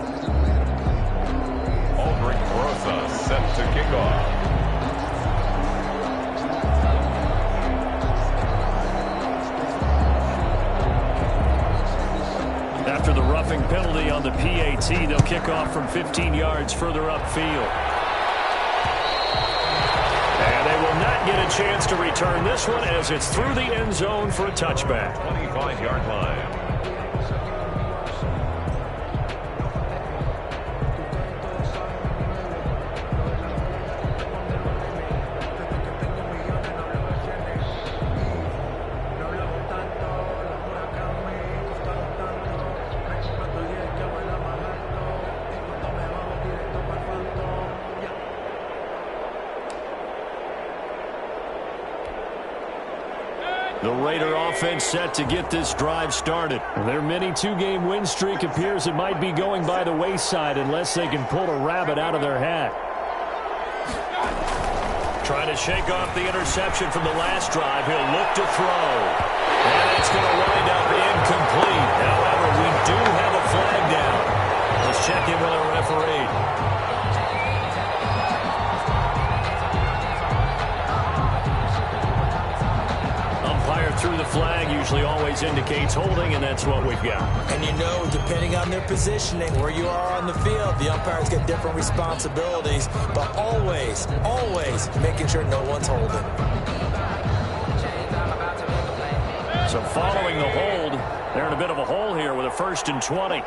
Speaker 6: Aldrich Rosa set to kick off.
Speaker 4: After the roughing penalty on the PAT, they'll kick off from 15 yards further upfield. And they will not get a chance to return this one as it's through the end zone for a touchback.
Speaker 6: 25-yard line.
Speaker 4: The Raider offense set to get this drive started. Their mini 2-game win streak appears it might be going by the wayside unless they can pull a rabbit out of their hat. Trying to shake off the interception from the last drive. He'll look to throw. And it's going to wind up incomplete. However, we do have a flag down. Let's check in with our referee. Through the flag usually always indicates holding, and that's what we've got.
Speaker 5: And you know, depending on their positioning, where you are on the field, the umpires get different responsibilities, but always, always making sure no one's holding.
Speaker 4: So following the hold, they're in a bit of a hole here with a 1st and 20.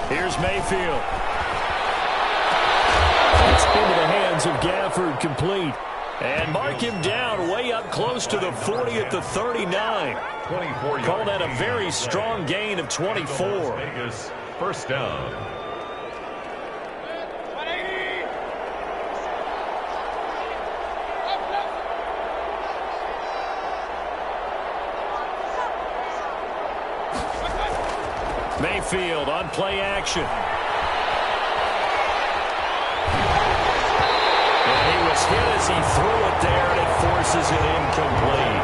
Speaker 4: Here's Mayfield. It's into the hands of Gafford, complete. And mark him down way up close to the 40 at the 39. Call that a very strong gain of 24.
Speaker 6: Vegas, first down.
Speaker 4: Mayfield on play action. And he was hit as he threw it there, and it forces it incomplete.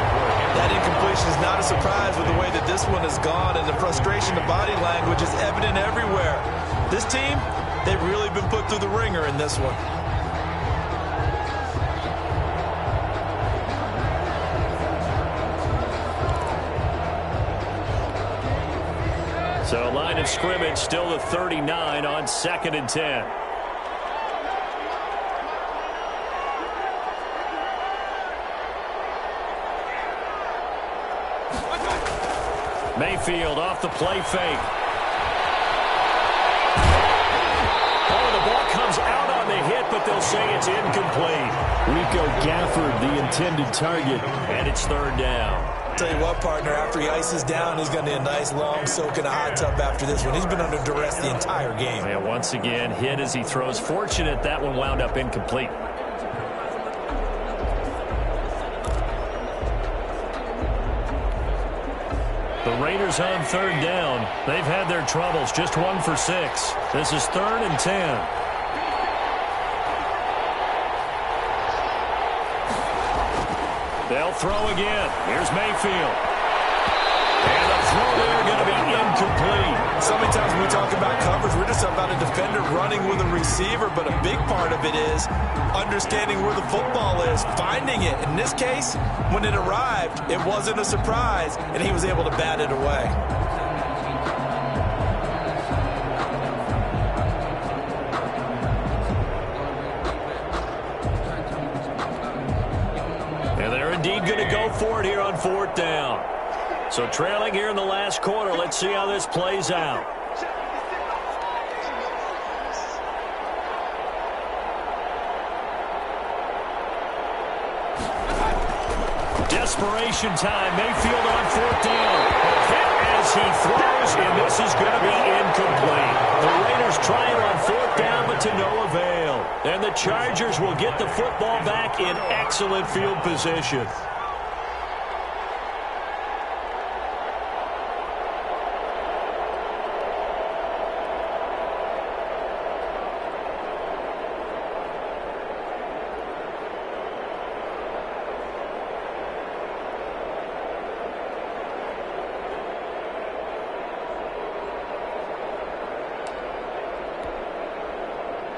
Speaker 5: That incompletion is not a surprise with the way that this one has gone, and the frustration, the body language is evident everywhere. This team, they've really been put through the ringer in this one.
Speaker 4: So line of scrimmage still the 39 on 2nd and 10. Mayfield off the play fake. Oh, the ball comes out on the hit, but they'll say it's incomplete. Rico Gafford, the intended target, and it's 3rd down.
Speaker 5: Tell you what, partner, after he ices down, he's going to need a nice long soak in a hot tub after this one. He's been under duress the entire game.
Speaker 4: Yeah, once again, hit as he throws. Fortunate that one wound up incomplete. The Raiders on 3rd down. They've had their troubles, just 1 for 6. This is 3rd and 10. They'll throw again. Here's Mayfield. And the throw there going to be incomplete.
Speaker 5: So many times when we talk about coverage, we're just about a defender running with a receiver, but a big part of it is understanding where the football is, finding it. In this case, when it arrived, it wasn't a surprise, and he was able to bat it away.
Speaker 4: Indeed going to go for it here on 4th down. So trailing here in the last quarter. Let's see how this plays out. Desperation time. Mayfield on 4th down. Hit as he throws, and this is going to be incomplete. The Raiders trying on 4th down, but to no avail. And the Chargers will get the football back in excellent field position.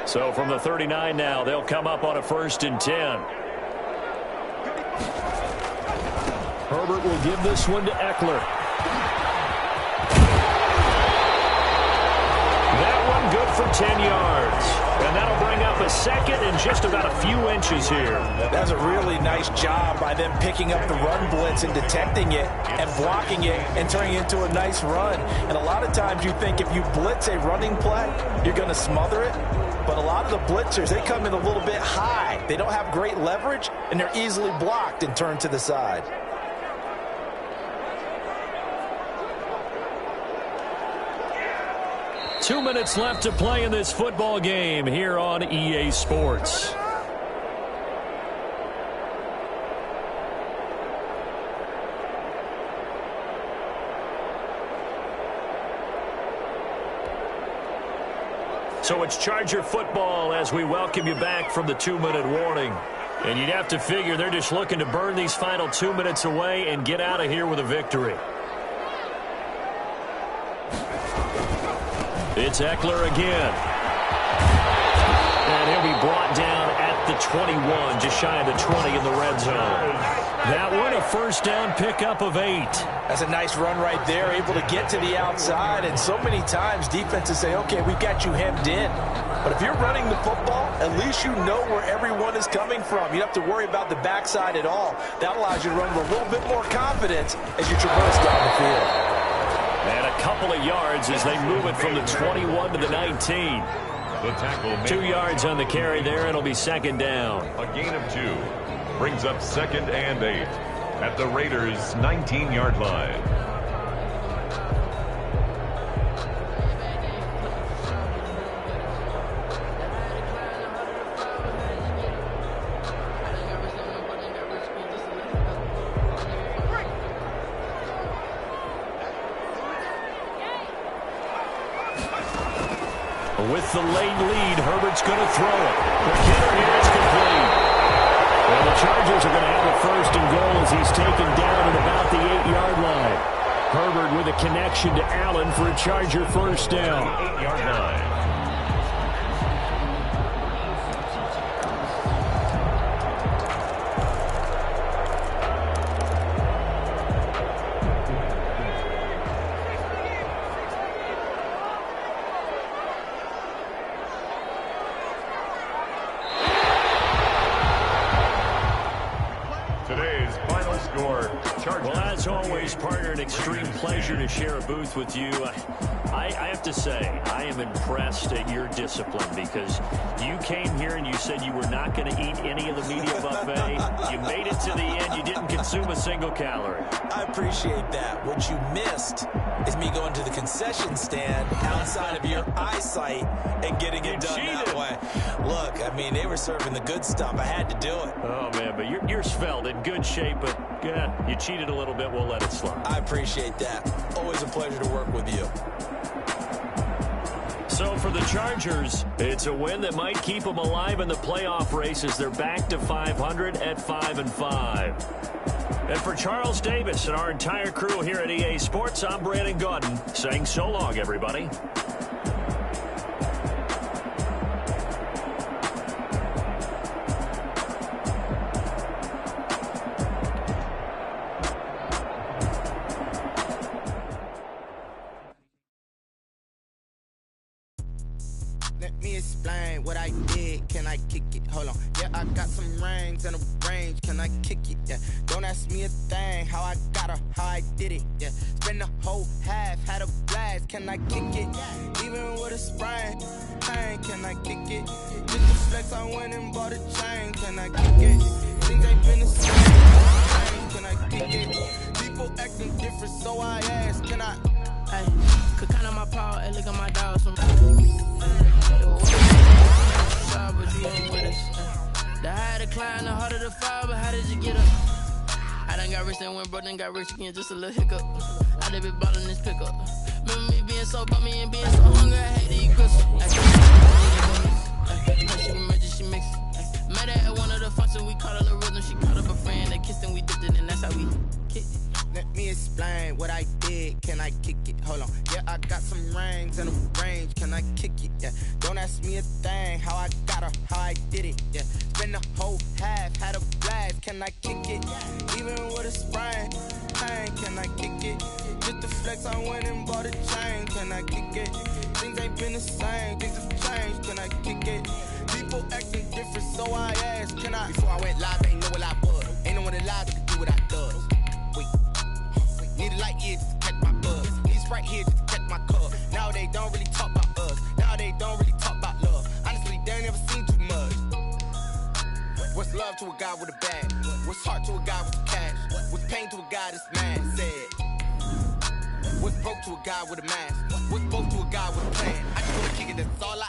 Speaker 4: So from the 39 now, they'll come up on a 1st and 10. Herbert will give this one to Eckler. That one good for 10 yards. And that'll bring up a 2nd and just about a few inches here.
Speaker 5: That's a really nice job by them picking up the run blitz and detecting it and blocking it and turning it into a nice run. And a lot of times you think if you blitz a running play, you're going to smother it. But a lot of the blitzers, they come in a little bit high. They don't have great leverage, and they're easily blocked and turned to the side.
Speaker 4: Two minutes left to play in this football game here on EA Sports. So it's Charger football as we welcome you back from the 2-minute warning. And you'd have to figure they're just looking to burn these final 2 minutes away and get out of here with a victory. It's Eckler again. And he'll be brought down at the 21, just shy of the 20 in the red zone. That one a 1st down pickup of 8.
Speaker 5: That's a nice run right there, able to get to the outside. And so many times defenses say, okay, we've got you hemmed in. But if you're running the football, at least you know where everyone is coming from. You don't have to worry about the backside at all. That allows you to run with a little bit more confidence as you traverse down the field.
Speaker 4: And a couple of yards as they move it from the 21 to the 19.
Speaker 6: The tackle
Speaker 4: 2 yards on the carry there. It'll be 2nd down.
Speaker 6: A gain of 2. brings up 2nd and 8 at the Raiders' 19-yard line.
Speaker 4: With the late lead, Herbert's going to throw it. The hitter here is complete. Well, the Chargers are going to have a 1st and goal as he's taken down at about the 8-yard line. Herbert with a connection to Allen for a Charger 1st down.
Speaker 6: 8-yard line.
Speaker 4: Well, as always, partner, an extreme pleasure to share a booth with you. I have to say, I am impressed at your discipline because you came here and you said you were not going to eat any of the media buffet. You made it to the end. You didn't consume a single calorie.
Speaker 5: I appreciate that. What you missed is me going to the concession stand outside of your eyesight and getting it done that way. Look, I mean, they were serving the good stuff. I had to do it.
Speaker 4: Oh, man, but you're svelte, in good shape, but yeah, you cheated a little bit. We'll let it slide.
Speaker 5: I appreciate that. Always a pleasure to work with you.
Speaker 4: So for the Chargers, it's a win that might keep them alive in the playoff race as they're back to 500 at 5-5. And for Charles Davis and our entire crew here at EA Sports, I'm Brandon Gaudin saying so long, everybody.
Speaker 1: Let me explain what I did. Can I kick it? Hold on. Yeah, I got some rings and a range. Can I kick it? Yeah. Don't ask me a thing. How I got her, how I did it. Yeah. Spend the whole half, had a blast. Can I kick it? Even with a sprain. Pain, can I kick it? Just the flex, I went and bought a chain. Can I kick it? Things ain't been the same. Can I kick it? People acting different, so I ask. Can I?
Speaker 7: Hey, could count on my power and look at my dogs from. But you ain't with us. The higher the climb, the harder the fall, but how did you get up? I done got rich and went broke, then got rich again, just a little hiccup. I done been ballin' this pickup. Remember me being so bummy and being so hungry, I hate to eat crystals. She emerged, she mixed. Met her at one of the functions, we caught a little rhythm. She caught up a friend, they kissed and we dipped it, and that's how we kicked it.
Speaker 1: Let me explain what I did. Can I kick it? Hold on. Yeah, I got some rings and a range. Can I kick it? Yeah. Don't ask me a thing. How I got her, how I did it. Yeah. Spend the whole half, had a blast. Can I kick it? Even with a sprain. Pain, can I kick it? Just the flex, I went and bought a chain. Can I kick it? Things ain't been the same. Things have changed. Can I kick it? People acting different, so I asked. Can I? Before I went live, ain't know what I was. Ain't no one alive that could do what I does. Need a light here just to catch my buzz. Need Sprite here just to catch my cup. Now they don't really talk about us. Now they don't really talk about love. Honestly, they ain't never seen too much. What's love to a guy with a bag? What's heart to a guy with cash? What's pain to a guy that's mad? Said. What's broke to a guy with a mask? What's broke to a guy with a plan? I just wanna kick it, that's all I